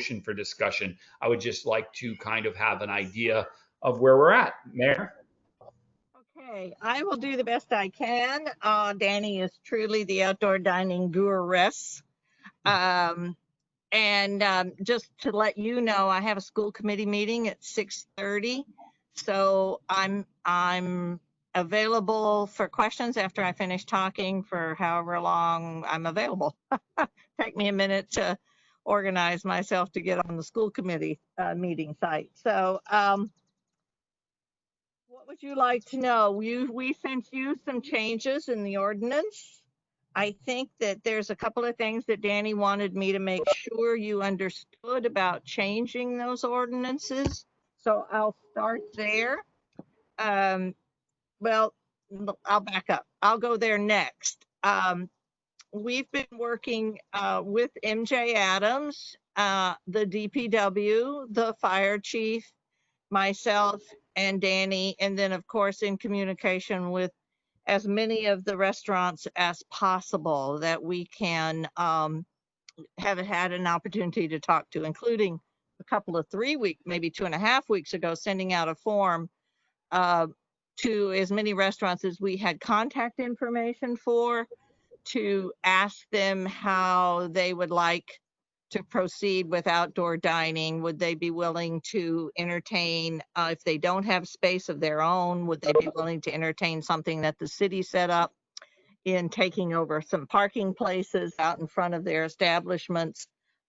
motion for discussion. I would just like to kind of have an idea of where we're at. Mayor? Okay, I will do the best I can. Danny is truly the outdoor dining guru-ess. Just to let you know, I have a school committee meeting at 6:30. So I'm available for questions after I finish talking for however long I'm available. Take me a minute to organize myself to get on the school committee meeting site. So what would you like to know? We sent you some changes in the ordinance. I think that there's a couple of things that Danny wanted me to make sure you understood about changing those ordinances. So I'll start there. Well, I'll back up. I'll go there next. We've been working with MJ Adams, the DPW, the fire chief, myself, and Danny, and then of course in communication with as many of the restaurants as possible that we can have had an opportunity to talk to, including a couple of 3 weeks, maybe 2.5 weeks ago, sending out a form to as many restaurants as we had contact information for, to ask them how they would like to proceed with outdoor dining. Would they be willing to entertain, if they don't have space of their own, would they be willing to entertain something that the city set up in taking over some parking places out in front of their establishments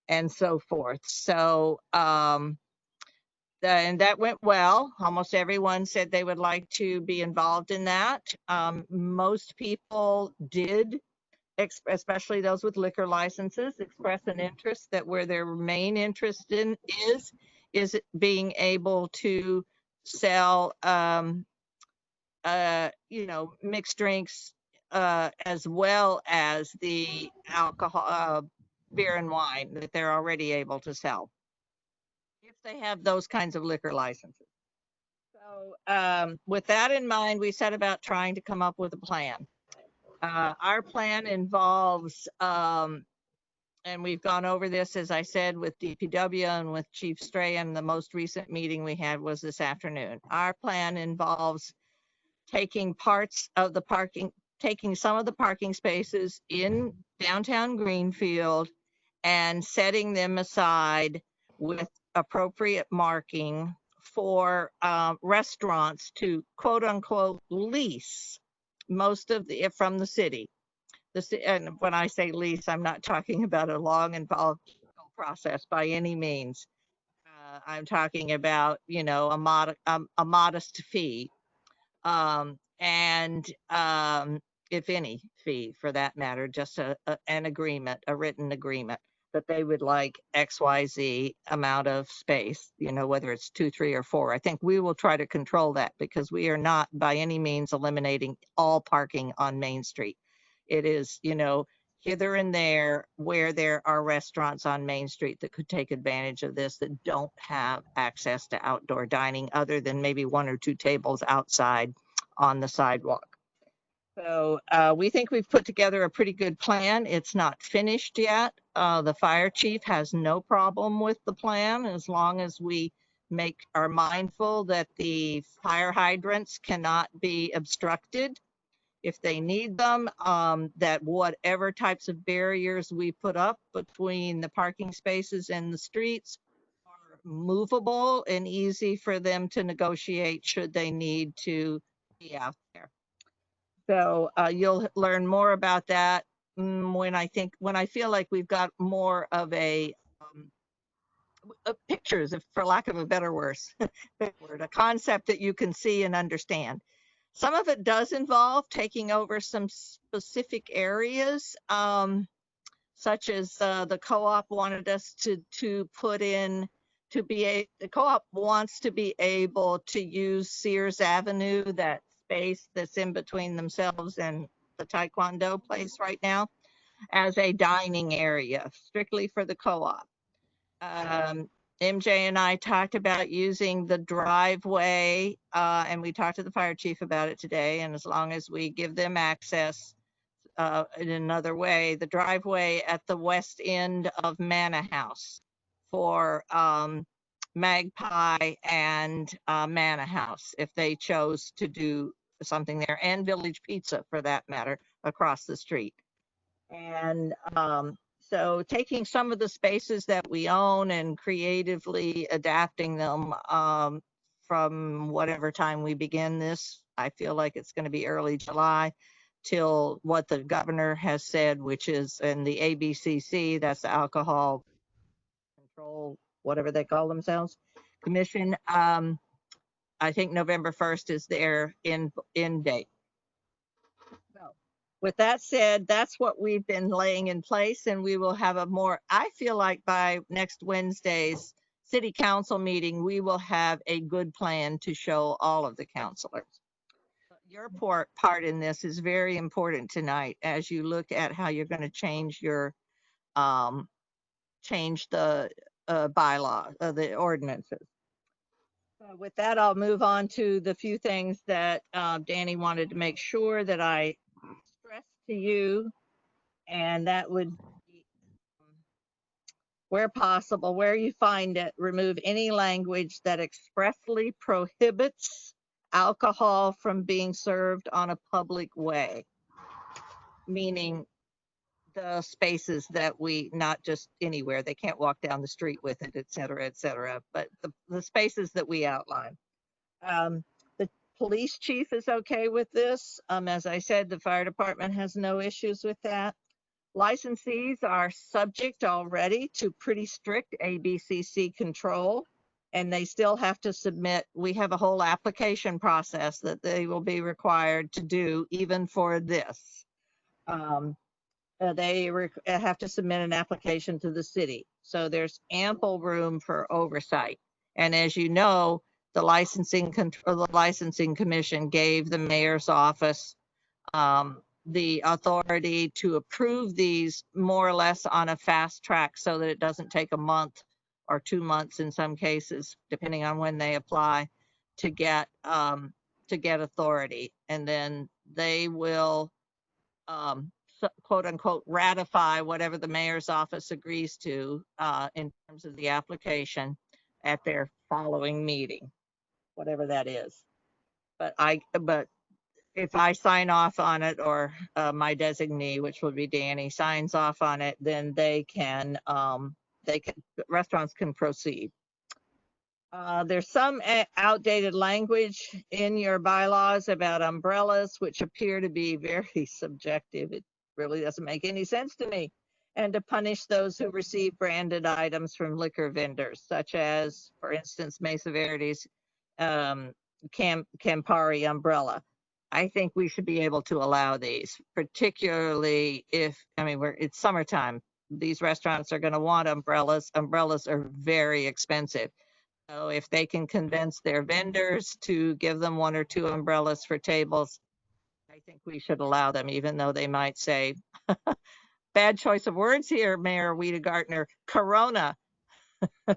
and so forth. So, and that went well. Almost everyone said they would like to be involved in that. Most people did, especially those with liquor licenses, express an interest that where their main interest in is being able to sell, mixed drinks, as well as the alcohol, beer and wine that they're already able to sell, if they have those kinds of liquor licenses. So with that in mind, we set about trying to come up with a plan. Our plan involves, and we've gone over this, as I said, with DPW and with Chief Strahan. The most recent meeting we had was this afternoon. Our plan involves taking some of the parking spaces in downtown Greenfield and setting them aside with appropriate marking for restaurants to quote unquote lease most of the from the city. And when I say lease, I'm not talking about a long involved process by any means. I'm talking about, a modest fee, and if any fee for that matter, just an agreement, a written agreement that they would like XYZ amount of space, whether it's 2, 3, or 4. I think we will try to control that because we are not by any means eliminating all parking on Main Street. It is, hither and there where there are restaurants on Main Street that could take advantage of this that don't have access to outdoor dining other than maybe 1 or 2 tables outside on the sidewalk. So we think we've put together a pretty good plan. It's not finished yet. The fire chief has no problem with the plan as long as we are mindful that the fire hydrants cannot be obstructed if they need them, that whatever types of barriers we put up between the parking spaces and the streets are movable and easy for them to negotiate should they need to be out there. So you'll learn more about that when I feel like we've got more of a pictures, for lack of a better word, a concept that you can see and understand. Some of it does involve taking over some specific areas, such as the co-op wanted us to put in the co-op wants to be able to use Sears Avenue, that space that's in between themselves and the Taekwondo place right now, as a dining area strictly for the co-op. MJ and I talked about using the driveway, and we talked to the fire chief about it today. And as long as we give them access in another way, the driveway at the west end of Manor House for Magpie and Manor House if they chose to do something there, and Village Pizza for that matter, across the street. And so taking some of the spaces that we own and creatively adapting them from whatever time we begin this, I feel like it's going to be early July, till what the governor has said, which is in the ABCC, that's the Alcohol Control, whatever they call themselves, Commission. I think November 1st is their end date. So with that said, that's what we've been laying in place, and we will have a more, I feel like by next Wednesday's city council meeting, we will have a good plan to show all of the councilors. Your part in this is very important tonight as you look at how you're going to change your change the bylaw, the ordinances. So with that, I'll move on to the few things that Danny wanted to make sure that I stress to you, and that would be, where possible, where you find it, remove any language that expressly prohibits alcohol from being served on a public way, meaning the spaces that we, not just anywhere, they can't walk down the street with it, et cetera, but the spaces that we outline. The police chief is okay with this. As I said, the fire department has no issues with that. Licensees are subject already to pretty strict ABCC control, and they still have to submit. We have a whole application process that they will be required to do even for this. They have to submit an application to the city. So there's ample room for oversight. And as you know, the licensing commission gave the mayor's office the authority to approve these more or less on a fast track so that it doesn't take a month or 2 months in some cases, depending on when they apply, to get authority. And then they will quote unquote ratify whatever the mayor's office agrees to in terms of the application at their following meeting, whatever that is. But if I sign off on it, or my designee, which would be Danny, signs off on it, then restaurants can proceed. There's some outdated language in your bylaws about umbrellas, which appear to be very subjective. It really doesn't make any sense to me. And to punish those who receive branded items from liquor vendors, such as, for instance, Mesa Verde's Campari umbrella. I think we should be able to allow these, particularly if, it's summertime. These restaurants are going to want umbrellas. Umbrellas are very expensive. So if they can convince their vendors to give them 1 or 2 umbrellas for tables, I think we should allow them, even though they might say, bad choice of words here, Mayor Wiedegartner, Corona. I'm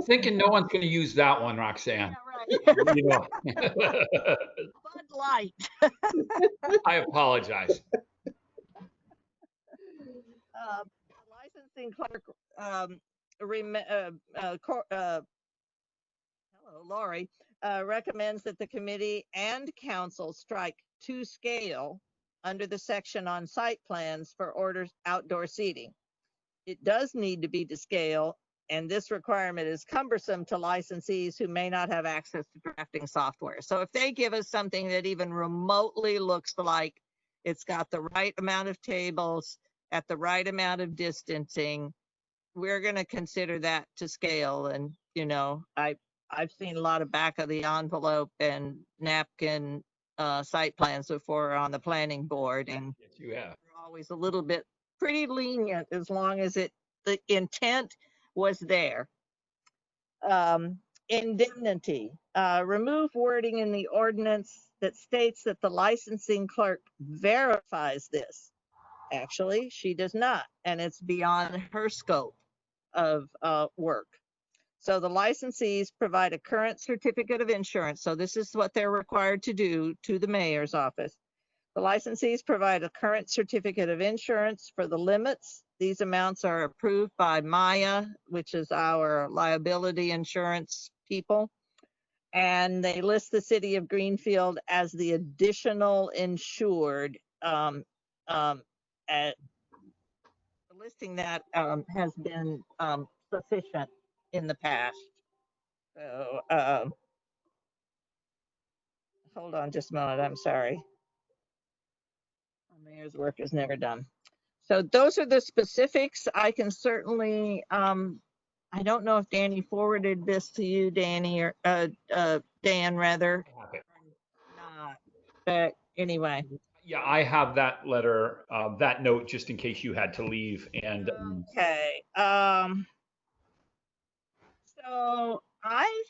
thinking no one's going to use that one, Roxanne. Yeah, right. You know. Bud Light. I apologize. Licensing clerk, Lori, recommends that the committee and council strike to scale under the section on site plans for outdoor seating. It does need to be to scale, and this requirement is cumbersome to licensees who may not have access to drafting software. So if they give us something that even remotely looks like it's got the right amount of tables at the right amount of distancing, we're going to consider that to scale. And, I've seen a lot of back of the envelope and napkin site plans before on the planning board. And yes, you have. They're always a little bit pretty lenient as long as the intent was there. Indemnity. Remove wording in the ordinance that states that the licensing clerk verifies this. Actually, she does not, and it's beyond her scope of work. So the licensees provide a current certificate of insurance. So this is what they're required to do to the mayor's office. The licensees provide a current certificate of insurance for the limits. These amounts are approved by Maya, which is our liability insurance people. And they list the city of Greenfield as the additional insured. Listing that has been sufficient in the past. So, hold on just a moment. I'm sorry. Mayor's work is never done. So those are the specifics. I can certainly, I don't know if Danny forwarded this to you, Danny, or Dan, rather. Okay. Not. But anyway. Yeah, I have that letter, that note, just in case you had to leave. And okay. So I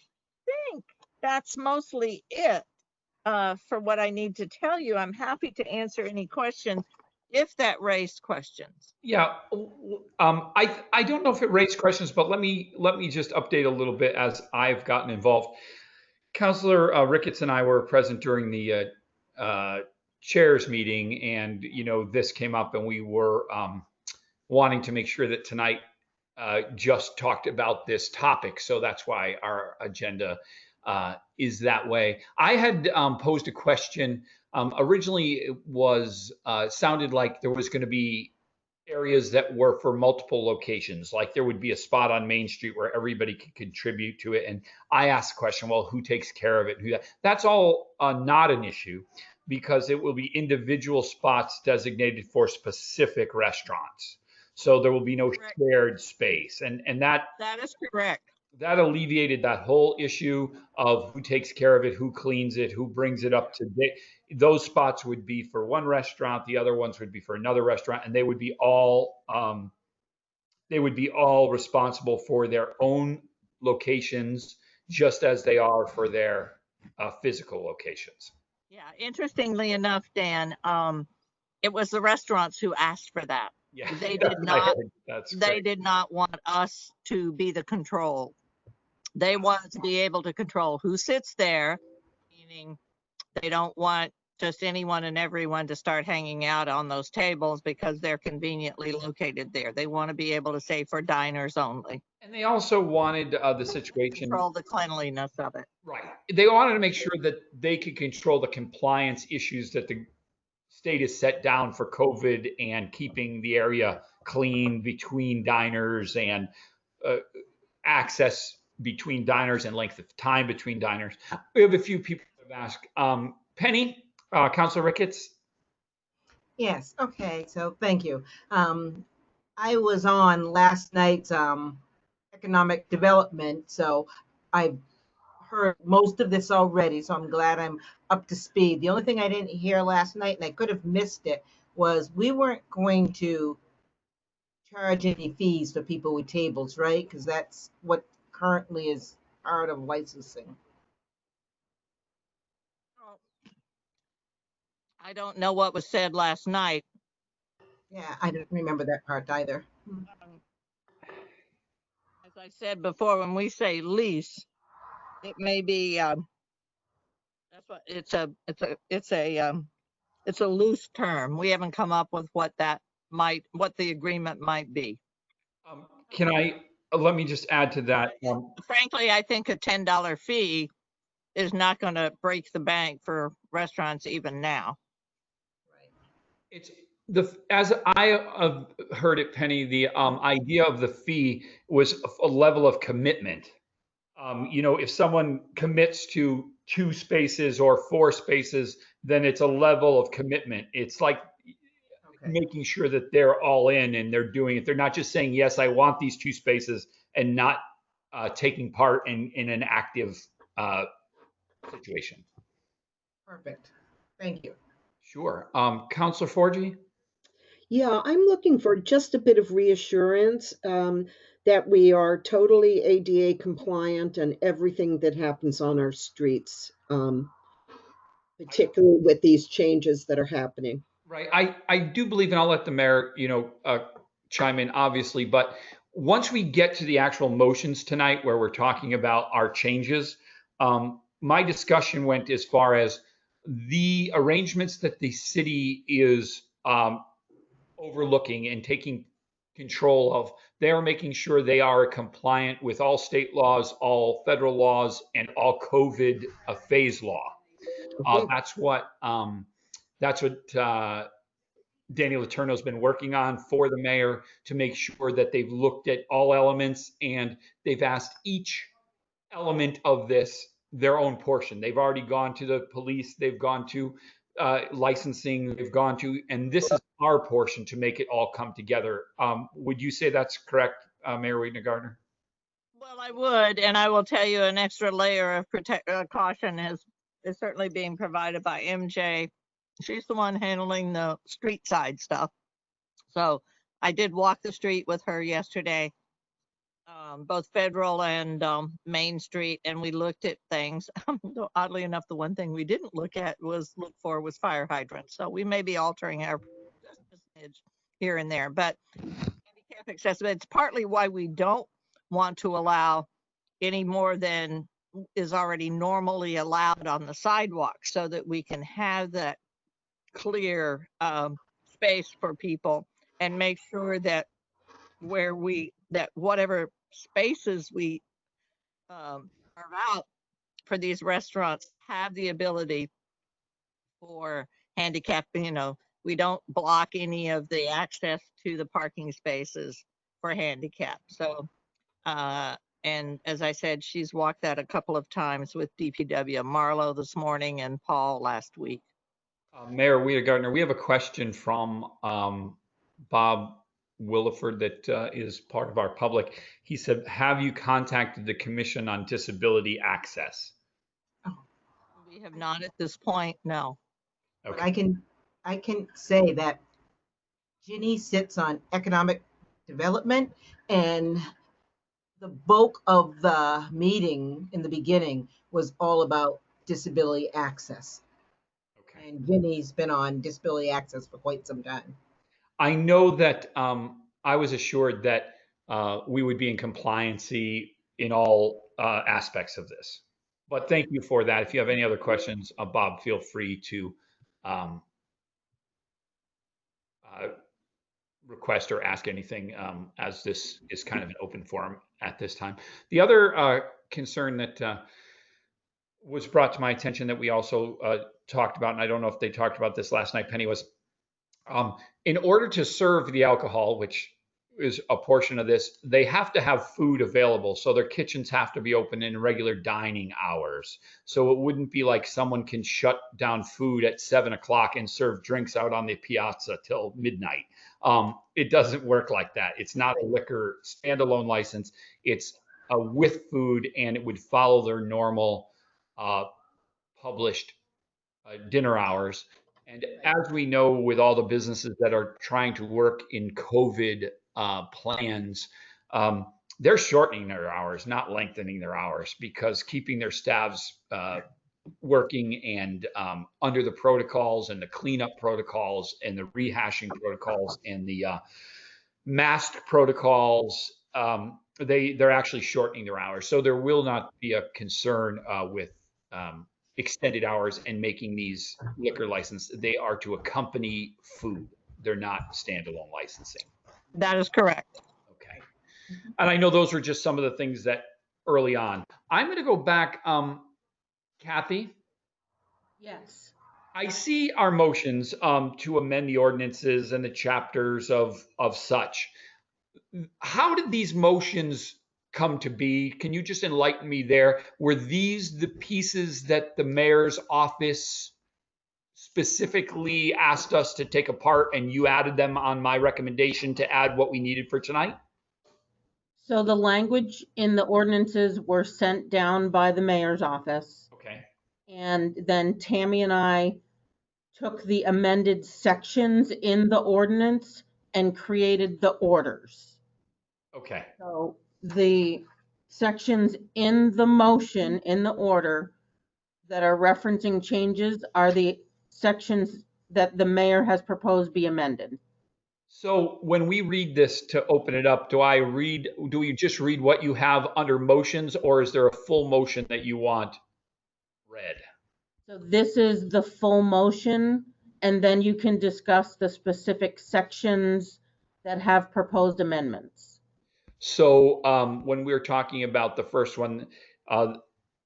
think that's mostly it for what I need to tell you. I'm happy to answer any questions if that raised questions. yeah, I don't know if it raised questions, but let me just update a little bit as I've gotten involved. Councilor Ricketts and I were present during the chairs meeting, and this came up, and we were wanting to make sure that tonight just talked about this topic. So that's why our agenda is that way. I had posed a question. Originally, it was sounded like there was going to be areas that were for multiple locations, like there would be a spot on Main Street where everybody could contribute to it. And I asked the question, well, who takes care of it? That's all not an issue, because it will be individual spots designated for specific restaurants. So there will be no shared space. And that is correct. That alleviated that whole issue of who takes care of it, who cleans it, who brings it up to date. Those spots would be for one restaurant, the other ones would be for another restaurant, and they would be all responsible for their own locations, just as they are for their physical locations. Yeah, interestingly enough, Dan, it was the restaurants who asked for that. Yeah, they did not. They did not want us to be the control. They wanted to be able to control who sits there, meaning they don't want just anyone and everyone to start hanging out on those tables because they're conveniently located there. They want to be able to say for diners only. And they also wanted the situation. Control the cleanliness of it. Right. They wanted to make sure that they could control the compliance issues that the state has set down for COVID and keeping the area clean between diners and access between diners and length of time between diners. We have a few people who have asked. Penny, Councilor Ricketts. Yes. Okay. So thank you. I was on last night's economic development, so I've heard most of this already. So I'm glad I'm up to speed. The only thing I didn't hear last night, and I could have missed it, was we weren't going to charge any fees for people with tables, right? Because that's what currently is part of licensing. I don't know what was said last night. Yeah, I don't remember that part either. As I said before, when we say lease, it may be that's what it's a loose term. We haven't come up with what the agreement might be. Can I let me just add to that? Frankly, I think a $10 fee is not going to break the bank for restaurants even now. It's as I have heard it, Penny, the idea of the fee was a level of commitment. If someone commits to 2 spaces or 4 spaces, then it's a level of commitment. It's like making sure that they're all in and they're doing it. They're not just saying, yes, I want these 2 spaces and not taking part in an active situation. Perfect. Thank you. Sure. Councilor Forgy? Yeah, I'm looking for just a bit of reassurance that we are totally ADA compliant and everything that happens on our streets, particularly with these changes that are happening. Right. I do believe, and I'll let the mayor, chime in, obviously, but once we get to the actual motions tonight where we're talking about our changes, my discussion went as far as the arrangements that the city is overlooking and taking control of, they are making sure they are compliant with all state laws, all federal laws, and all COVID phase law. That's what Danny Letourneau's been working on for the mayor, to make sure that they've looked at all elements and they've asked each element of this their own portion. They've already gone to the police, they've gone to licensing, they've gone to, and this is our portion to make it all come together. Would you say that's correct, Mayor Wiedner-Gardner? Well, I would, and I will tell you an extra layer of caution is certainly being provided by MJ. She's the one handling the street side stuff. So I did walk the street with her yesterday, both Federal and Main Street, and we looked at things. Oddly enough, the one thing we didn't look for was fire hydrants. So we may be altering our percentage here and there, but handicap accessibility, it's partly why we don't want to allow any more than is already normally allowed on the sidewalk, so that we can have that clear space for people and make sure that whatever spaces we carve out for these restaurants have the ability for handicap. We don't block any of the access to the parking spaces for handicap. So, and as I said, she's walked that a couple of times with DPW, Marlo this morning and Paul last week. Mayor Wiedner-Gardner, we have a question from Bob Williford that is part of our public. He said, have you contacted the Commission on Disability Access? We have not at this point, no. Okay. I can say that Ginny sits on economic development, and the bulk of the meeting in the beginning was all about disability access. Okay. And Ginny's been on disability access for quite some time. I know that I was assured that we would be in compliancy in all aspects of this. But thank you for that. If you have any other questions, Bob, feel free to request or ask anything, as this is kind of an open forum at this time. The other concern that was brought to my attention that we also talked about, and I don't know if they talked about this last night, Penny, was in order to serve the alcohol, which is a portion of this, they have to have food available. So their kitchens have to be open in regular dining hours. So it wouldn't be like someone can shut down food at 7 o'clock and serve drinks out on the piazza till midnight. It doesn't work like that. It's not a liquor standalone license. It's with food, and it would follow their normal published dinner hours. And as we know, with all the businesses that are trying to work in COVID plans, they're shortening their hours, not lengthening their hours, because keeping their staffs working and under the protocols and the cleanup protocols and the rehashing protocols and the mask protocols, they're actually shortening their hours. So there will not be a concern with extended hours and making these liquor licenses. They are to accompany food. They're not standalone licensing. That is correct. Okay. And I know those were just some of the things that early on. I'm going to go back. Kathy? Yes. I see our motions to amend the ordinances and the chapters of such. How did these motions come to be? Can you just enlighten me there? Were these the pieces that the mayor's office specifically asked us to take apart, and you added them on my recommendation to add what we needed for tonight? So the language in the ordinances were sent down by the mayor's office. Okay. And then Tammy and I took the amended sections in the ordinance and created the orders. Okay. So the sections in the motion, in the order, that are referencing changes are the sections that the mayor has proposed be amended. So when we read this to open it up, do we just read what you have under motions, or is there a full motion that you want read? So this is the full motion, and then you can discuss the specific sections that have proposed amendments. So when we're talking about the first one,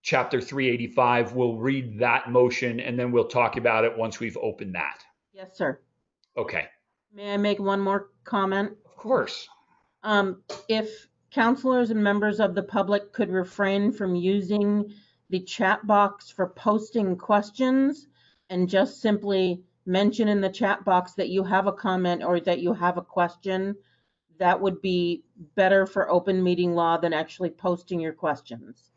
chapter 385, we'll read that motion and then we'll talk about it once we've opened that. Yes, sir. Okay. May I make one more comment? Of course. If counselors and members of the public could refrain from using the chat box for posting questions and just simply mention in the chat box that you have a comment or that you have a question, that would be better for open meeting law than actually posting your questions.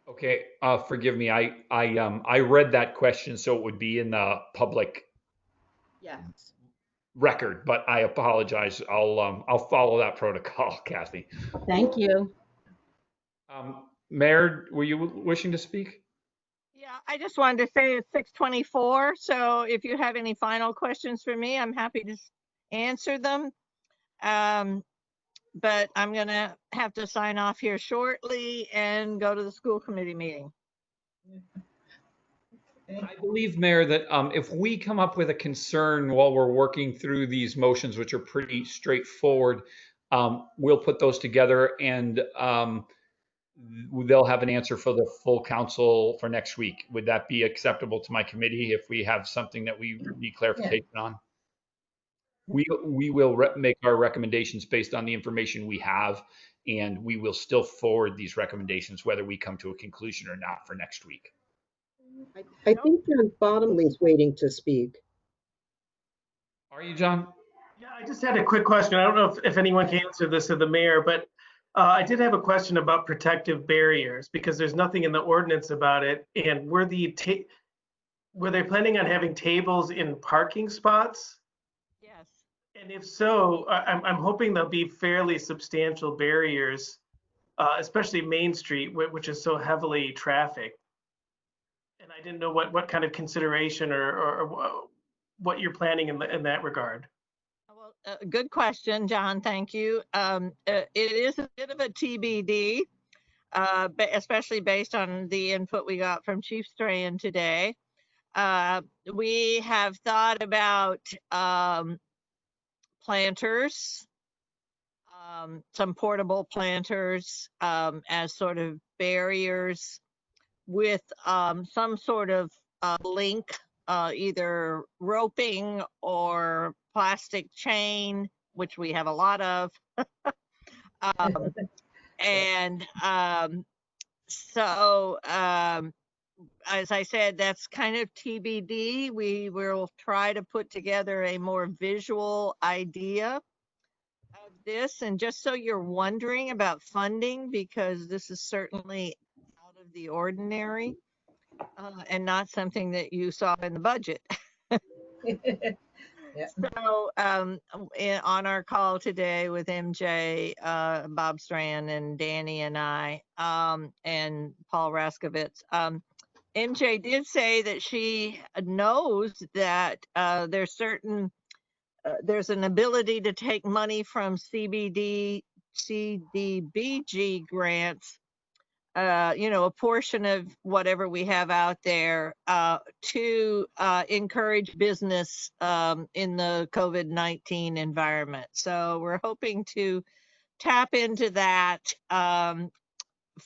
Okay. Forgive me. I read that question, so it would be in the public Yes. record, but I apologize. I'll follow that protocol, Kathy. Thank you. Mayor, were you wishing to speak? Yeah, I just wanted to say it's 6:24. So if you have any final questions for me, I'm happy to answer them. But I'm going to have to sign off here shortly and go to the school committee meeting. I believe, Mayor, that if we come up with a concern while we're working through these motions, which are pretty straightforward, we'll put those together and they'll have an answer for the full council for next week. Would that be acceptable to my committee if we have something that we need clarification on? We will make our recommendations based on the information we have, and we will still forward these recommendations whether we come to a conclusion or not for next week. I think John Bottomley's waiting to speak. Are you, John? Yeah, I just had a quick question. I don't know if anyone can answer this of the mayor, but I did have a question about protective barriers because there's nothing in the ordinance about it. And were they planning on having tables in parking spots? Yes. And if so, I'm hoping there'll be fairly substantial barriers, especially Main Street, which is so heavily trafficked. And I didn't know what kind of consideration or what you're planning in that regard. Well, good question, John. Thank you. It is a bit of a TBD, especially based on the input we got from Chief Strahan today. We have thought about planters, some portable planters as sort of barriers with some sort of link, either roping or plastic chain, which we have a lot of. So as I said, that's kind of TBD. We will try to put together a more visual idea of this. And just so you're wondering about funding, because this is certainly out of the ordinary and not something that you saw in the budget. Yeah. So on our call today with MJ, Bob Strand and Danny and I, and Paul Raskovitz, MJ did say that she knows that there's an ability to take money from CDBG grants, a portion of whatever we have out there to encourage business in the COVID-19 environment. So we're hoping to tap into that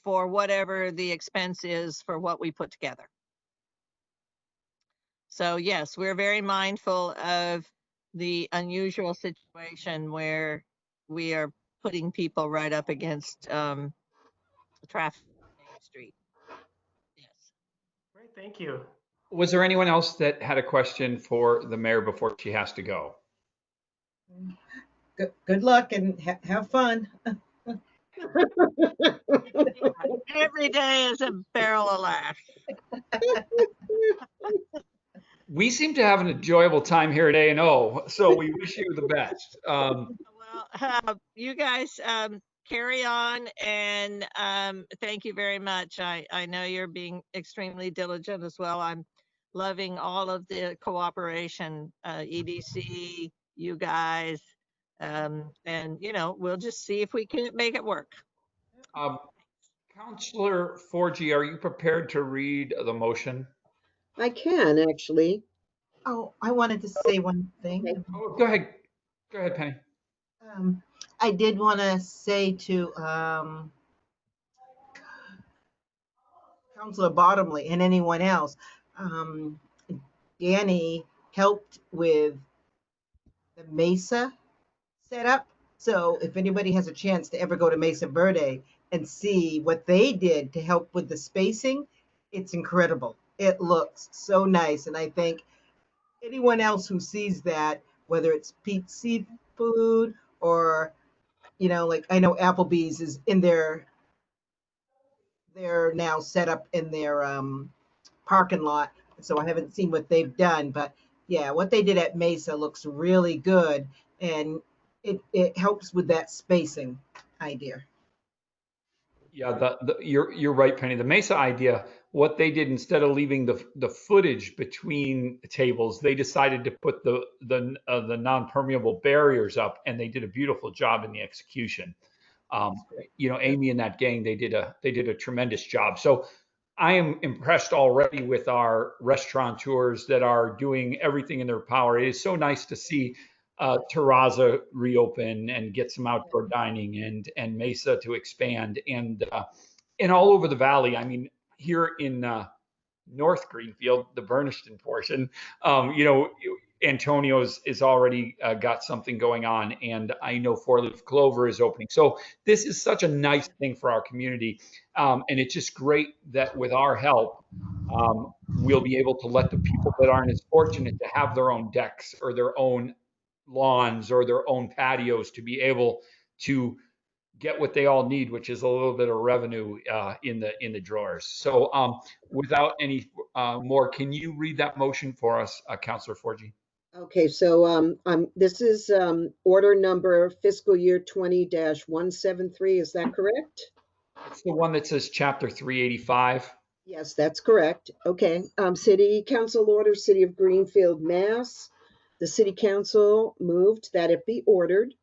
for whatever the expense is for what we put together. So yes, we're very mindful of the unusual situation where we are putting people right up against traffic on Main Street. Yes. Great, thank you. Was there anyone else that had a question for the mayor before she has to go? Good luck and have fun. Every day is a barrel of laughs. We seem to have an enjoyable time here at A&O, so we wish you the best. Well, you guys carry on, and thank you very much. I know you're being extremely diligent as well. I'm loving all of the cooperation, EDC, you guys, and we'll just see if we can make it work. Councillor Forgy, are you prepared to read the motion? I can actually. Oh, I wanted to say one Okay. thing. Oh, go ahead. Go ahead, Penny. I did want to say to Councilor Bottomley and anyone else, um, Danny helped with the Mesa setup. So if anybody has a chance to ever go to Mesa Verde and see what they did to help with the spacing, it's incredible. It looks so nice. And I think anyone else who sees that, whether it's Pete's Seafood or, like I know Applebee's is in they're now set up in their parking lot. So I haven't seen what they've done, but yeah, what they did at Mesa looks really good, and it helps with that spacing idea. Yeah, you're right, Penny. The Mesa idea, what they did instead of leaving the footage between tables, they decided to put the non-permeable barriers up, and they did a beautiful job in the execution. Amy and that gang, they did a tremendous job. So I am impressed already with our restaurateurs that are doing everything in their power. It is so nice to see Terraza reopen and get some outdoor dining and Mesa to expand and all over the valley. I mean, here in North Greenfield, the Burniston portion, Antonio's is already got something going on, and I know Four Leaf Clover is opening. So this is such a nice thing for our community, and it's just great that with our help, we'll be able to let the people that aren't as fortunate to have their own decks or their own lawns or their own patios to be able to get what they all need, which is a little bit of revenue in the drawers. So without any more, can you read that motion for us, Councillor Forgy? Okay, so this is order number fiscal year 20-173. Is that correct? It's the one that says Chapter 385. Yes, that's correct. Okay. City Council order, City of Greenfield, Mass. The City Council moved that it be ordered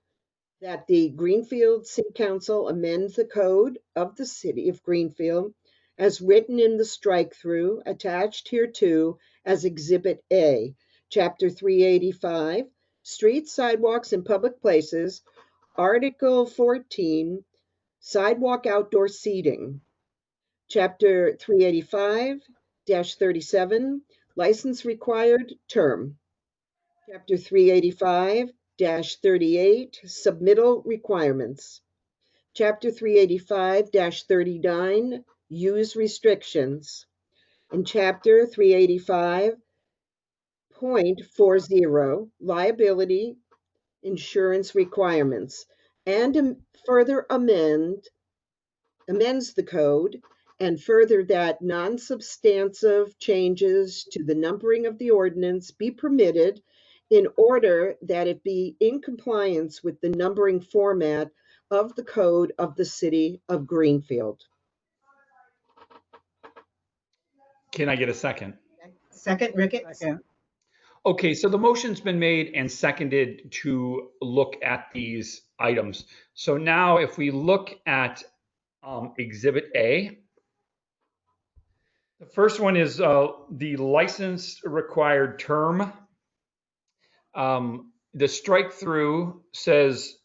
that the Greenfield City Council amends the code of the City of Greenfield as written in the strike-through attached hereto as Exhibit A, Chapter 385, Streets, Sidewalks, and Public Places, Article 14, Sidewalk Outdoor Seating, Chapter 385-37, License Required Term, Chapter 385-38, Submittal Requirements, Chapter 385-39, Use Restrictions, and Chapter 385.40, Liability Insurance Requirements, and further amends the code, and further that non-substantive changes to the numbering of the ordinance be permitted in order that it be in compliance with the numbering format of the code of the City of Greenfield. Can I get a second? Second, Ricketts. Second. Okay, so the motion's been made and seconded to look at these items. So now if we look at Exhibit A, the first one is the license required term. The strike through says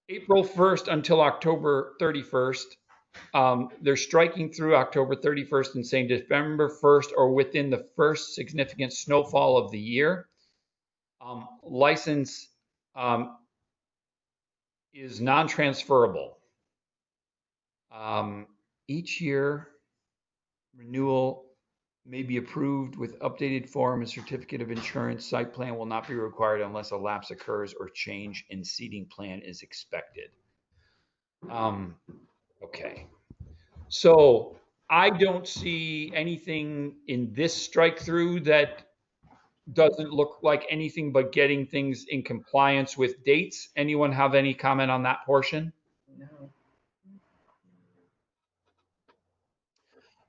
April 1st until October 31st. They're striking through October 31st and saying December 1st or within the first significant snowfall of the year. License is non-transferable. Each year, renewal may be approved with updated form and certificate of insurance. Site plan will not be required unless a lapse occurs or change in seating plan is expected. Okay. So I don't see anything in this strike through that doesn't look like anything but getting things in compliance with dates. Anyone have any comment on that portion? No.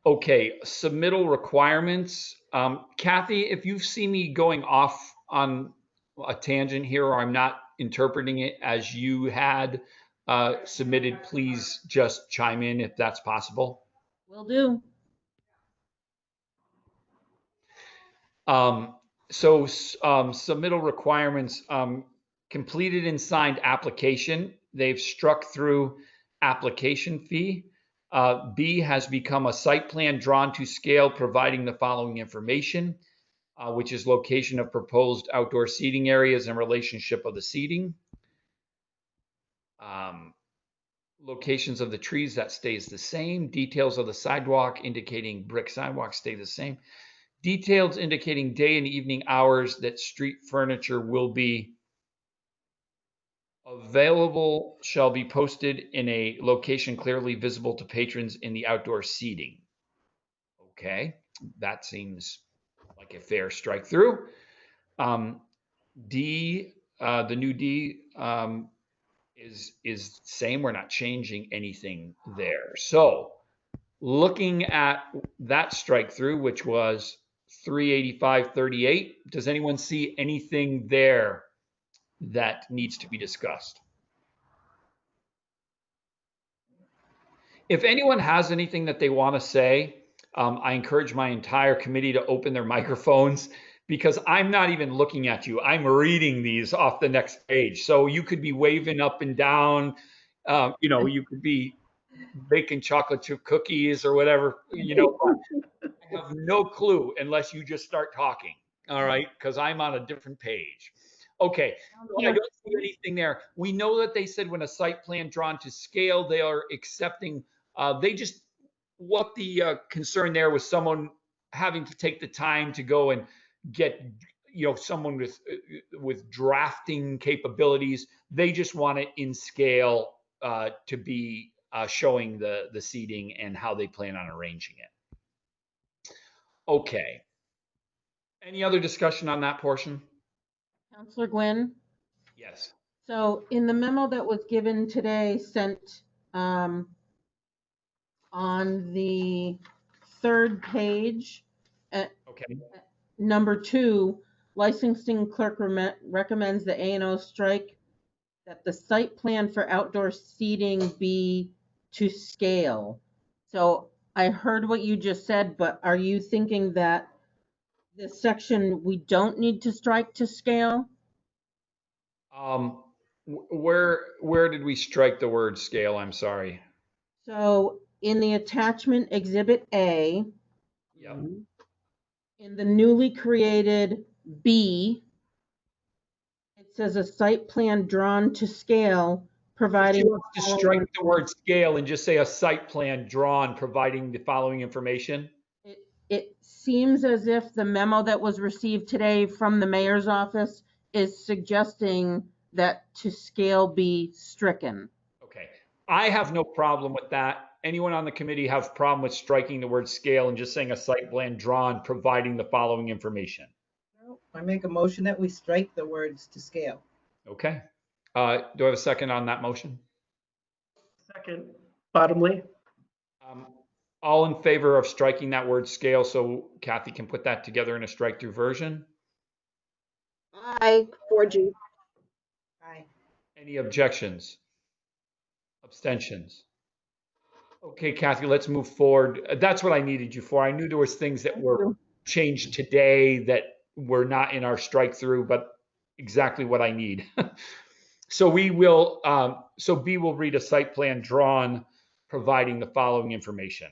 Okay, submittal requirements. Kathy, if you see me going off on a tangent here or I'm not interpreting it as you had submitted, please just chime in if that's possible. Will do. Submittal requirements, completed and signed application. They've struck through application fee. B has become a site plan drawn to scale, providing the following information, which is location of proposed outdoor seating areas and relationship of the seating. Locations of the trees, that stays the same. Details of the sidewalk indicating brick sidewalk stay the same. Details indicating day and evening hours that street furniture will be available shall be posted in a location clearly visible to patrons in the outdoor seating. Okay, that seems like a fair strike through. D, the new D is same. We're not changing anything there. So looking at that strike through, which was 385.38, does anyone see anything there that needs to be discussed? If anyone has anything that they want to say, I encourage my entire committee to open their microphones, because I'm not even looking at you. I'm reading these off the next page. So you could be waving up and down. You could be baking chocolate chip cookies or whatever. I have no clue unless you just start talking. All right, because I'm on a different page. Okay, so I don't see anything there. We know that they said when a site plan drawn to scale, they are accepting. What the concern there was someone having to take the time to go and get, someone with drafting capabilities. They just want it in scale to be showing the seating and how they plan on arranging it. Okay. Any other discussion on that portion? Councillor Gwynn? Yes. So in the memo that was given today, sent on the third page, Okay. number 2, licensing clerk recommends the A&O strike that the site plan for outdoor seating be to scale. So I heard what you just said, but are you thinking that this section we don't need to strike to scale? Where did we strike the word scale? I'm sorry. So in the attachment exhibit A, Yep. in the newly created B, it says a site plan drawn to scale, providing. She wants to strike the word scale and just say a site plan drawn, providing the following information. It seems as if the memo that was received today from the mayor's office is suggesting that to scale be stricken. Okay. I have no problem with that. Anyone on the committee have problem with striking the word scale and just saying a site plan drawn, providing the following information? I make a motion that we strike the words to scale. Okay. Do I have a second on that motion? Second, Bottomley. All in favor of striking that word scale so Kathy can put that together in a strike through version? Aye, 4G. Aye. Any objections? Abstentions? Okay, Kathy, let's move forward. That's what I needed you for. I knew there was things that were changed today that were not in our strike through, but exactly what I need. So we will, so B will read a site plan drawn, providing the following information.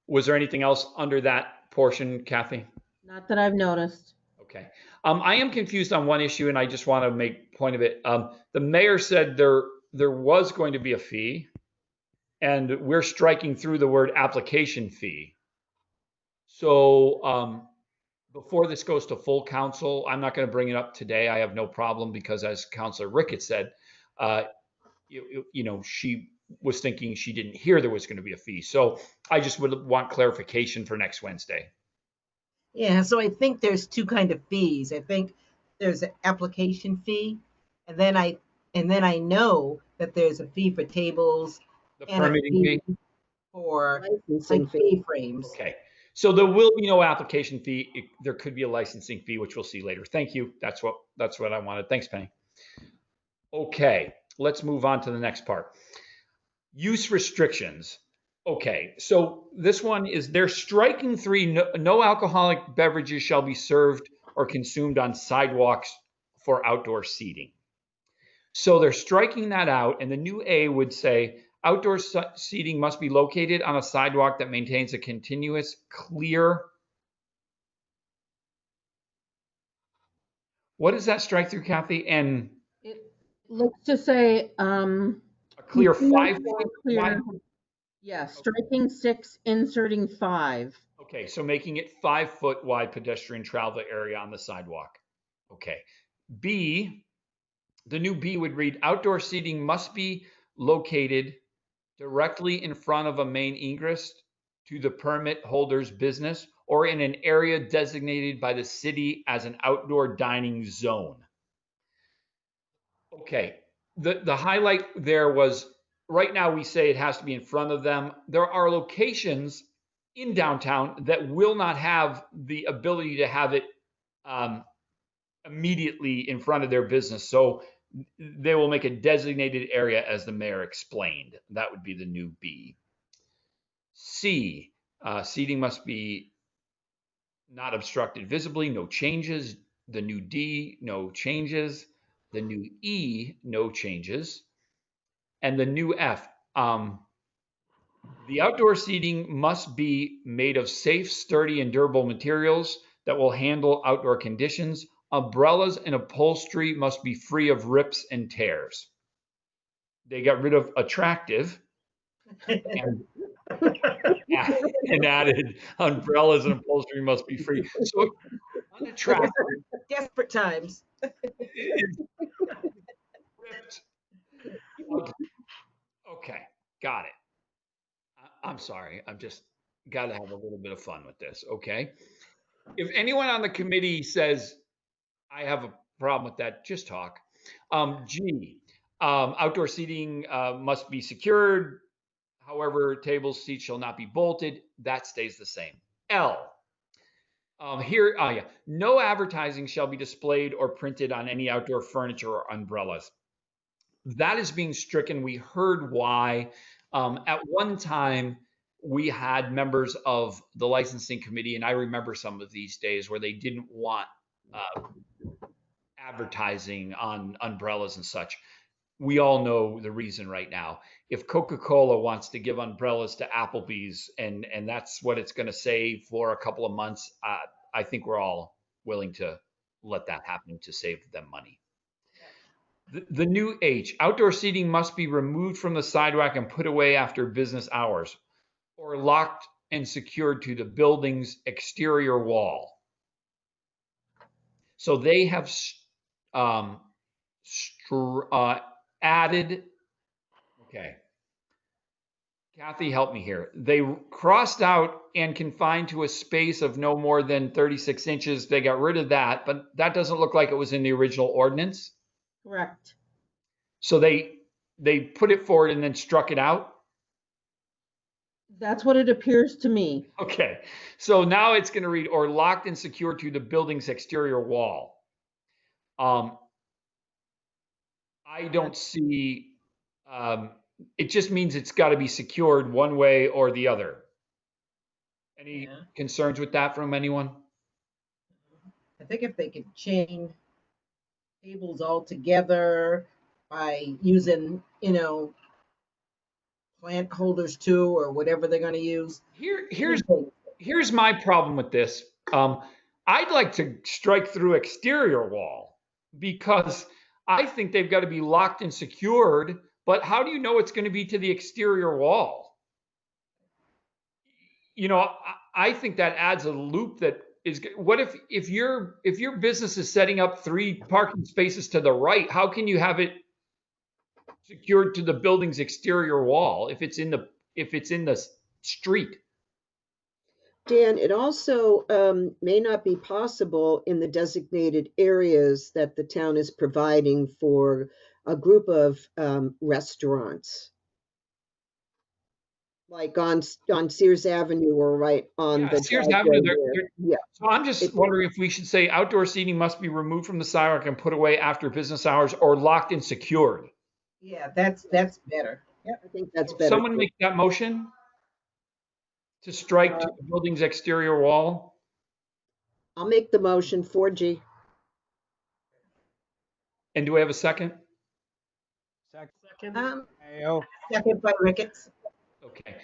Was there anything else under that portion, Kathy? Not that I've noticed. Okay. I am confused on one issue, and I just want to make point of it. The mayor said there was going to be a fee, and we're striking through the word application fee. So before this goes to full council, I'm not going to bring it up today. I have no problem because, as Councilor Ricketts said, she was thinking she didn't hear there was going to be a fee. So I just would want clarification for next Wednesday. Yeah, so I think there's two kind of fees. I think there's an application fee, and then I know that there's a fee for tables The and a permitting fee? for Licensing like fee. frames. Okay. So there will be no application fee. There could be a licensing fee, which we'll see later. Thank you. That's what I wanted. Thanks, Penny. Okay, let's move on to the next part. Use restrictions. Okay, so this one is they're striking 3, no alcoholic beverages shall be served or consumed on sidewalks for outdoor seating. So they're striking that out, and the new A would say outdoor seating must be located on a sidewalk that maintains a continuous, clear. What does that strike through, Kathy? And It looks to say, a clear 5 foot clear. wide. Yeah, striking 6, inserting 5. Okay, so making it 5 foot wide pedestrian travel area on the sidewalk. Okay. B, the new B would read outdoor seating must be located directly in front of a main egress to the permit holder's business or in an area designated by the city as an outdoor dining zone. Okay, the highlight there was right now we say it has to be in front of them. There are locations in downtown that will not have the ability to have it immediately in front of their business. So they will make a designated area as the mayor explained. That would be the new B. C, seating must be not obstructed visibly, no changes. The new D, no changes. The new E, no changes. And the new F, the outdoor seating must be made of safe, sturdy, and durable materials that will handle outdoor conditions. Umbrellas and upholstery must be free of rips and tears. They got rid of attractive and added umbrellas and upholstery must be free. So unattractive. Desperate times. Is ripped. Okay, got it. I'm sorry. I'm just got to have a little bit of fun with this. Okay. If anyone on the committee says I have a problem with that, just talk. G, outdoor seating must be secured. However, tables, seats shall not be bolted. That stays the same. L, no advertising shall be displayed or printed on any outdoor furniture or umbrellas. That is being stricken. We heard why. At one time, we had members of the licensing committee, and I remember some of these days where they didn't want advertising on umbrellas and such. We all know the reason right now. If Coca-Cola wants to give umbrellas to Applebee's and that's what it's going to say for a couple of months, I think we're all willing to let that happen to save them money. The new H, outdoor seating must be removed from the sidewalk and put away after business hours or locked and secured to the building's exterior wall. So they have added, okay, Kathy, help me here. They crossed out and confined to a space of no more than 36 inches. They got rid of that, but that doesn't look like it was in the original ordinance. Correct. So they put it forward and then struck it out? That's what it appears to me. Okay, so now it's going to read, or locked and secured to the building's exterior wall. I don't see, it just means it's got to be secured one way or the other. Any concerns with that from anyone? I think if they could chain tables all together by using, plant holders too, or whatever they're going to use. Here's my problem with this. I'd like to strike through exterior wall because I think they've got to be locked and secured, but how do you know it's going to be to the exterior wall? I think that adds a loop that is, what if your business is setting up 3 parking spaces to the right, how can you have it secured to the building's exterior wall if it's in the street? Dan, it also may not be possible in the designated areas that the town is providing for a group of restaurants, like on Sears Avenue or right on the Sears Avenue. Yeah. So I'm just wondering if we should say outdoor seating must be removed from the sidewalk and put away after business hours or locked and secured. Yeah, that's better. Yeah, I think that's better. Someone make that motion. To strike to the building's exterior wall. I'll make the motion 4G. And do we have a second? Second. Mayo. Second by Ricketts. Okay.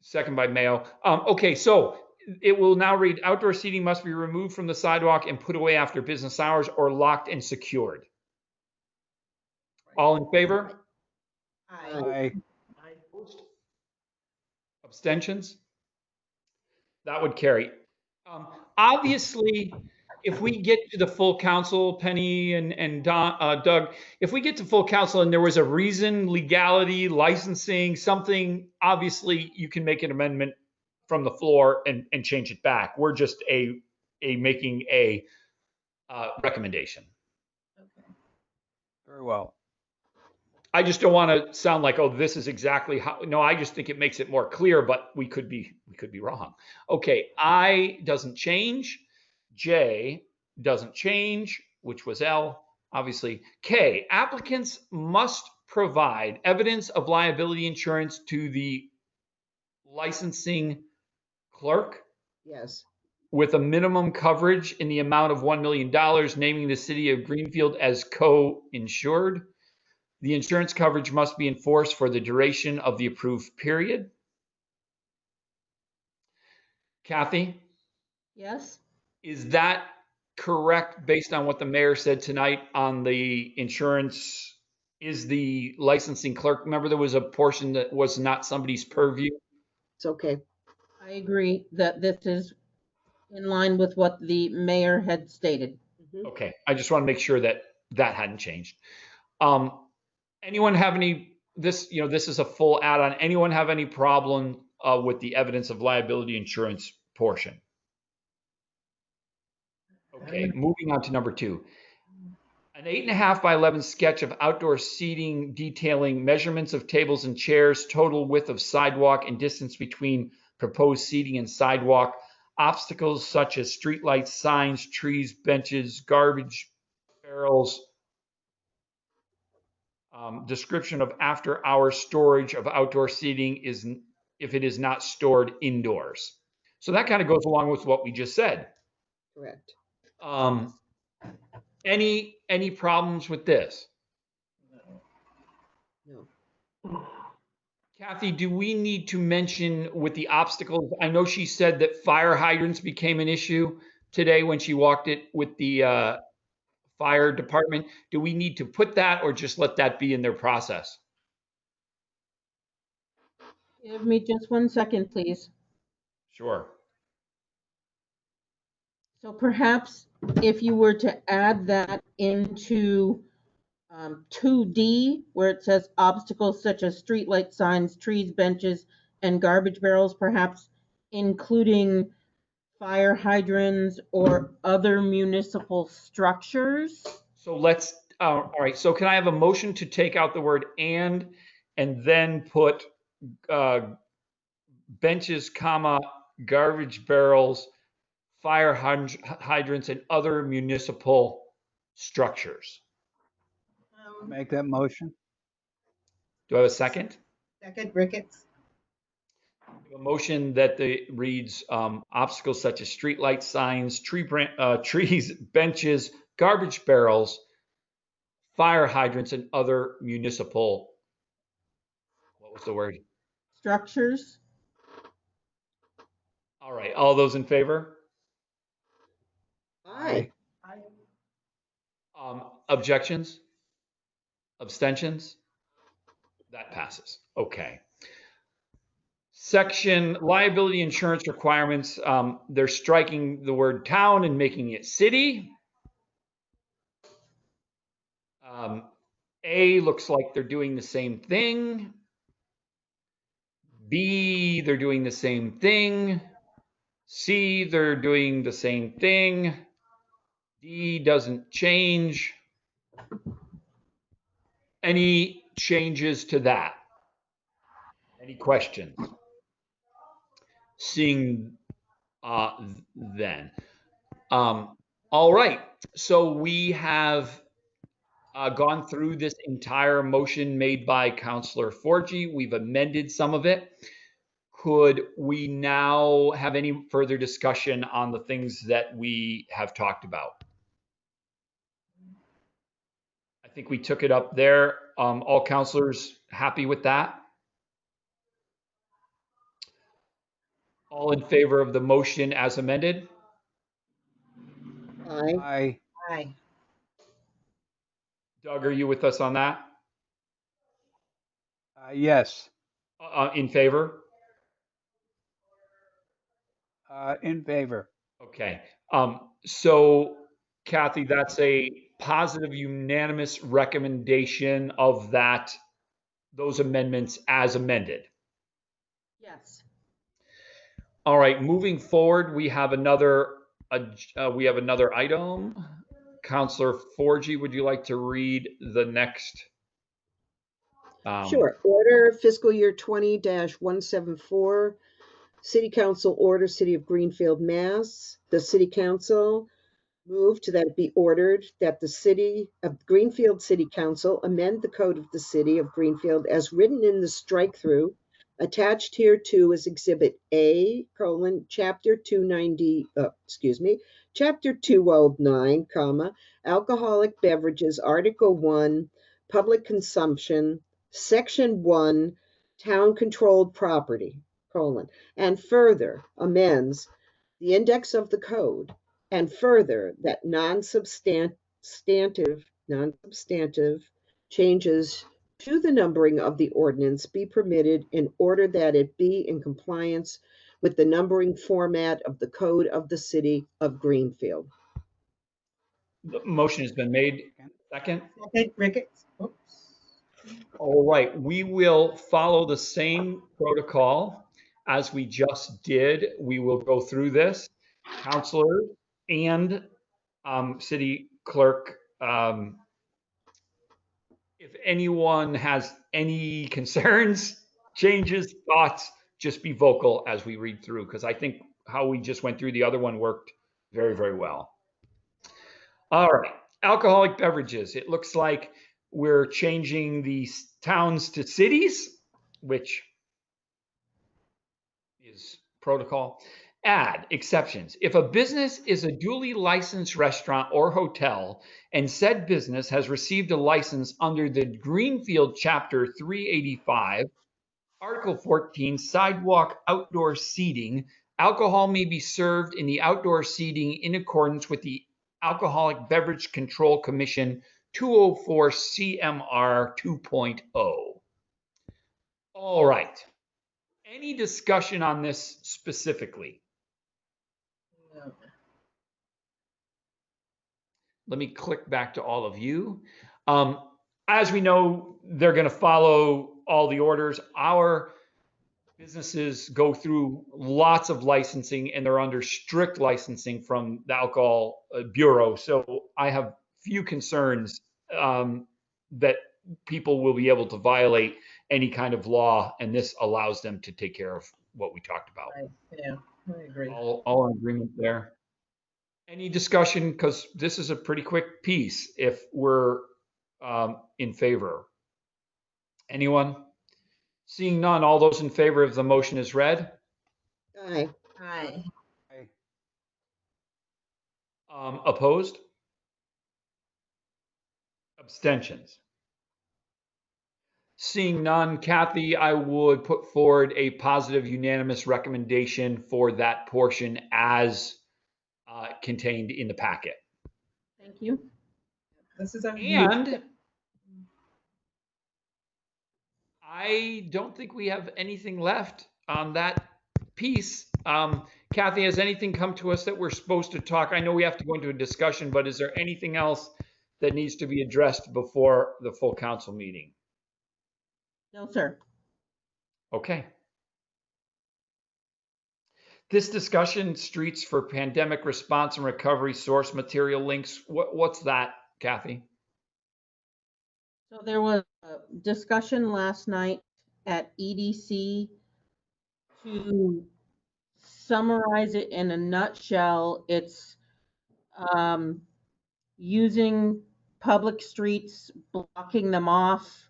Second by Mayo. Okay, so it will now read, outdoor seating must be removed from the sidewalk and put away after business hours or locked and secured. All in favor? Aye. Aye. Abstentions? That would carry. Obviously, if we get to the full council, Penny and Doug, if we get to full council and there was a reason, legality, licensing, something, obviously you can make an amendment from the floor and change it back. We're just making a recommendation. Very well. I just don't want to sound like, oh, this is exactly how. No, I just think it makes it more clear, but we could be wrong. Okay, I doesn't change. J doesn't change, which was L, obviously. K, applicants must provide evidence of liability insurance to the licensing clerk Yes. with a minimum coverage in the amount of $1 million, naming the city of Greenfield as co-insured. The insurance coverage must be enforced for the duration of the approved period. Kathy, Yes? is that correct based on what the mayor said tonight on the insurance? Is the licensing clerk, remember there was a portion that was not somebody's purview? It's okay. I agree that this is in line with what the mayor had stated. Mhm. Okay, I just want to make sure that that hadn't changed. Anyone have any, this is a full add-on. Anyone have any problem with the evidence of liability insurance portion? Okay, moving on to number 2. An 8.5 by 11 sketch of outdoor seating detailing measurements of tables and chairs, total width of sidewalk and distance between proposed seating and sidewalk, obstacles such as streetlights, signs, trees, benches, garbage barrels, description of after-hour storage of outdoor seating is if it is not stored indoors. So that kind of goes along with what we just said. Correct. Any problems with this? No. Kathy, do we need to mention with the obstacles? I know she said that fire hydrants became an issue today when she walked it with the fire department. Do we need to put that or just let that be in their process? Give me just 1 second, please. Sure. So perhaps if you were to add that into 2D, where it says obstacles such as streetlight signs, trees, benches, and garbage barrels, perhaps including fire hydrants or other municipal structures. So let's, all right. So can I have a motion to take out the word and then put benches, comma, garbage barrels, fire hydrants, and other municipal structures? Make that motion. Do I have a second? Second, Ricketts. A motion that reads obstacles such as streetlight signs, trees, benches, garbage barrels, fire hydrants, and other municipal, what was the word? Structures. All right, all those in favor? Aye. Objections? Abstentions? That passes. Okay. Section liability insurance requirements. They're striking the word town and making it city. A looks like they're doing the same thing. B, they're doing the same thing. C, they're doing the same thing. D doesn't change. Any changes to that? Any questions? Seeing then. All right, so we have gone through this entire motion made by Councilor Forgy. We've amended some of it. could we now have any further discussion on the things that we have talked about? I think we took it up there. All counselors happy with that? All in favor of the motion as amended? Aye. Aye. Aye. Doug, are you with us on that? Yes. In favor? In favor. Okay. So Kathy, that's a positive unanimous recommendation of those amendments as amended. Yes. All right, moving forward, we have another item. Counselor Forgy, would you like to read the next? Sure. Order fiscal year 20-174, City Council Order, City of Greenfield, Mass. The City Council moved that it be ordered that the City of Greenfield City Council amend the Code of the City of Greenfield as written in the strike-through attached hereto as Exhibit A, Chapter 290, Chapter 209, Alcoholic Beverages, Article 1, Public Consumption, Section 1, Town-Controlled Property, and further amends the index of the code, and further that non-substantive changes to the numbering of the ordinance be permitted in order that it be in compliance with the numbering format of the Code of the City of Greenfield. The motion has been made. Second? Second, Ricketts. Oops. All right, we will follow the same protocol as we just did. We will go through this. Counselor and city clerk, if anyone has any concerns, changes, thoughts, just be vocal as we read through, because I think how we just went through the other one worked very, very well. All right, alcoholic beverages. It looks like we're changing the towns to cities, which is protocol. Add exceptions. If a business is a duly licensed restaurant or hotel and said business has received a license under the Greenfield Chapter 385, Article 14, Sidewalk Outdoor Seating, alcohol may be served in the outdoor seating in accordance with the Alcoholic Beverage Control Commission 204 CMR 2.0. All right. Any discussion on this specifically? No. Let me click back to all of you. As we know, they're going to follow all the orders. Our businesses go through lots of licensing and they're under strict licensing from the Alcohol Bureau. So I have few concerns that people will be able to violate any kind of law, and this allows them to take care of what we talked about. Yeah, I agree. All in agreement there. Any discussion? Because this is a pretty quick piece if we're in favor. Anyone? Seeing none, all those in favor of the motion as read? Aye. Aye. Opposed? Abstentions? Seeing none, Kathy, I would put forward a positive unanimous recommendation for that portion as contained in the packet. Thank you. This is our And I don't think we have anything left on that piece. Kathy, has anything come to us that we're supposed to talk? I know we have to go into a discussion, but is there anything else that needs to be addressed before the full council meeting? No, sir. Okay. This discussion, streets for pandemic response and recovery source material links, what's that, Kathy? So there was a discussion last night at EDC to summarize it in a nutshell. It's using public streets, blocking them off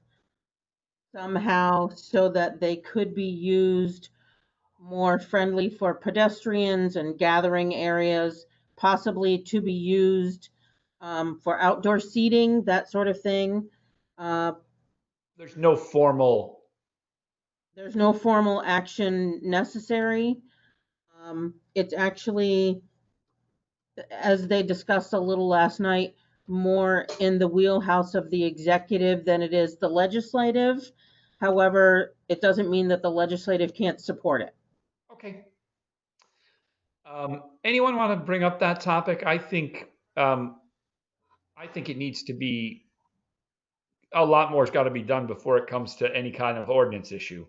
somehow so that they could be used more friendly for pedestrians and gathering areas, possibly to be used for outdoor seating, that sort of thing. There's no formal. There's no formal action necessary. It's actually, as they discussed a little last night, more in the wheelhouse of the executive than it is the legislative. However, it doesn't mean that the legislative can't support it. Okay. Anyone want to bring up that topic? I think it needs to be a lot more has got to be done before it comes to any kind of ordinance issue.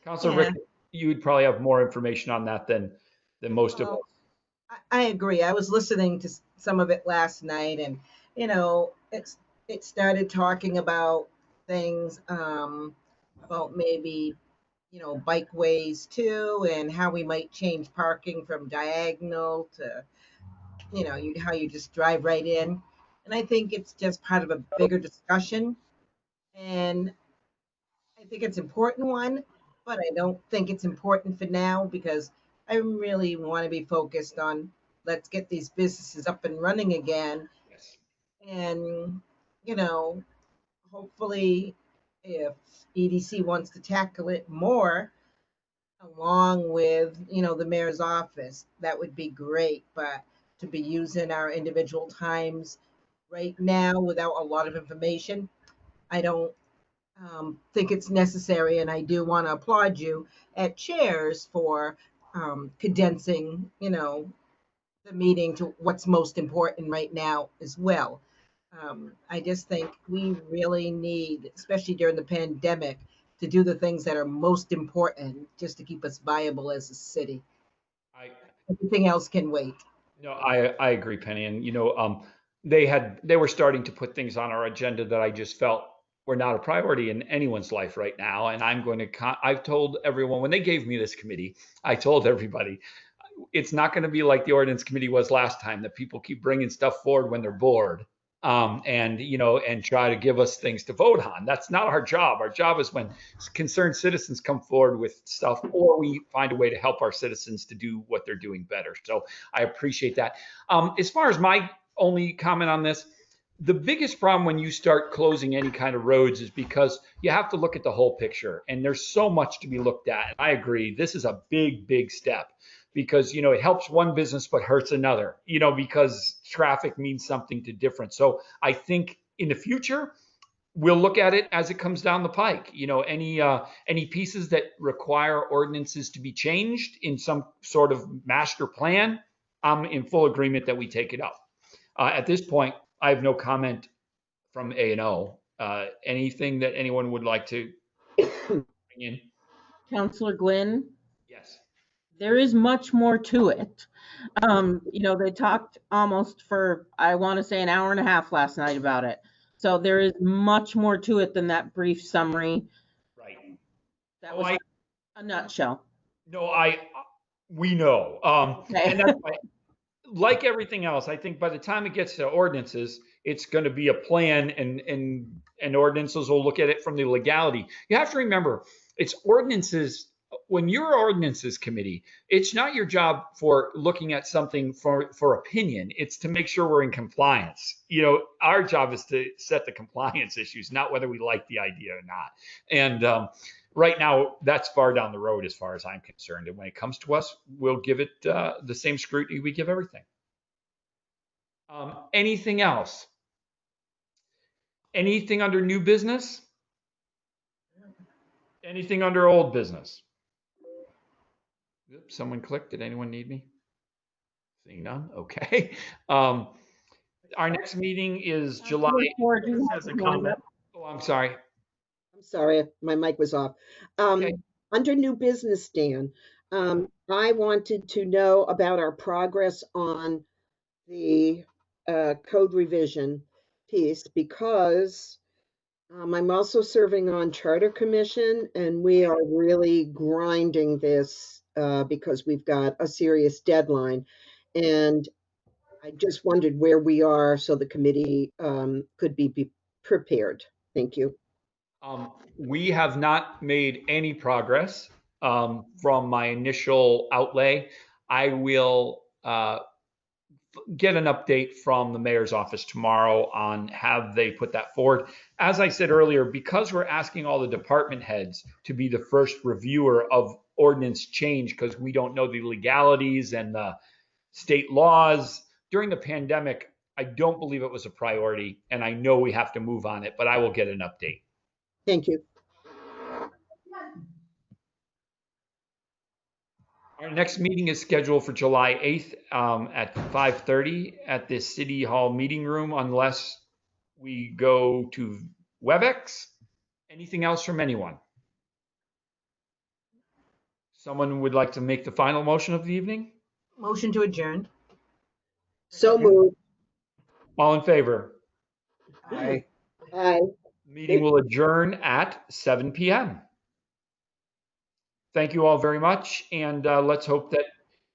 Councilor Yeah. Rick, you would probably have more information on that than most of us. Well, I agree. I was listening to some of it last night, and it started talking about things about maybe bikeways too, and how we might change parking from diagonal to how you just drive right in. And I think it's just part of a bigger discussion, and I think it's an important one, but I don't think it's important for now because I really want to be focused on let's get these businesses up and running again. Yes. And, you know, hopefully, if EDC wants to tackle it more, along with, the mayor's office, that would be great. But to be using our individual times right now without a lot of information, I don't think it's necessary, and I do want to applaud you at chairs for condensing, the meeting to what's most important right now as well. I just think we really need, especially during the pandemic, to do the things that are most important just to keep us viable as a city. I Everything else can wait. No, I agree, Penny. And they were starting to put things on our agenda that I just felt were not a priority in anyone's life right now. And I've told everyone when they gave me this committee, I told everybody it's not going to be like the ordinance committee was last time, that people keep bringing stuff forward when they're bored. And try to give us things to vote on. That's not our job. Our job is when concerned citizens come forward with stuff, or we find a way to help our citizens to do what they're doing better. So I appreciate that. As far as my only comment on this, the biggest problem when you start closing any kind of roads is because you have to look at the whole picture, and there's so much to be looked at. And I agree, this is a big step. Because it helps one business but hurts another, because traffic means something to different. So I think in the future we'll look at it as it comes down the pike. Any pieces that require ordinances to be changed in some sort of master plan, I'm in full agreement that we take it up. At this point, I have no comment from A&O. Anything that anyone would like to bring in? Councilor Gwynn? Yes. There is much more to it. They talked almost for, I want to say, an hour and a half last night about it. So there is much more to it than that brief summary. Right. That was a nutshell. No, we know. Okay. And that's why, like everything else, I think by the time it gets to ordinances, it's going to be a plan, and ordinances will look at it from the legality. You have to remember, it's ordinances. When you're ordinances committee, it's not your job for looking at something for opinion. It's to make sure we're in compliance. Our job is to set the compliance issues, not whether we like the idea or not. And right now, that's far down the road as far as I'm concerned. And when it comes to us, we'll give it the same scrutiny we give everything. Anything else? Anything under new business? Anything under old business? Oops, someone clicked. Did anyone need me? Seeing none. Okay. Our next meeting is July. Has a comment. Oh, I'm sorry. I'm sorry, my mic was off. Okay. Under new business, Dan, I wanted to know about our progress on the code revision piece because I'm also serving on Charter Commission, and we are really grinding this because we've got a serious deadline. And I just wondered where we are so the committee could be prepared. Thank you. We have not made any progress from my initial outlay. I will get an update from the mayor's office tomorrow on have they put that forward. As I said earlier, because we're asking all the department heads to be the first reviewer of ordinance change, because we don't know the legalities and the state laws during the pandemic, I don't believe it was a priority, and I know we have to move on it, but I will get an update. Thank you. Our next meeting is scheduled for July 8th at 5:30 at the City Hall meeting room, unless we go to WebEx. Anything else from anyone? Someone would like to make the final motion of the evening? Motion to adjourn. So moved. All in favor? Aye. Aye. Meeting will adjourn at 7 p.m. Thank you all very much, and let's hope that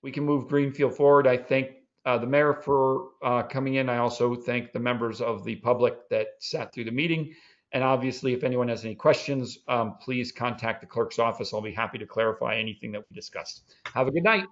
we can move Greenfield forward. I thank the mayor for coming in. I also thank the members of the public that sat through the meeting. And obviously, if anyone has any questions, please contact the clerk's office. I'll be happy to clarify anything that we discussed. Have a good night.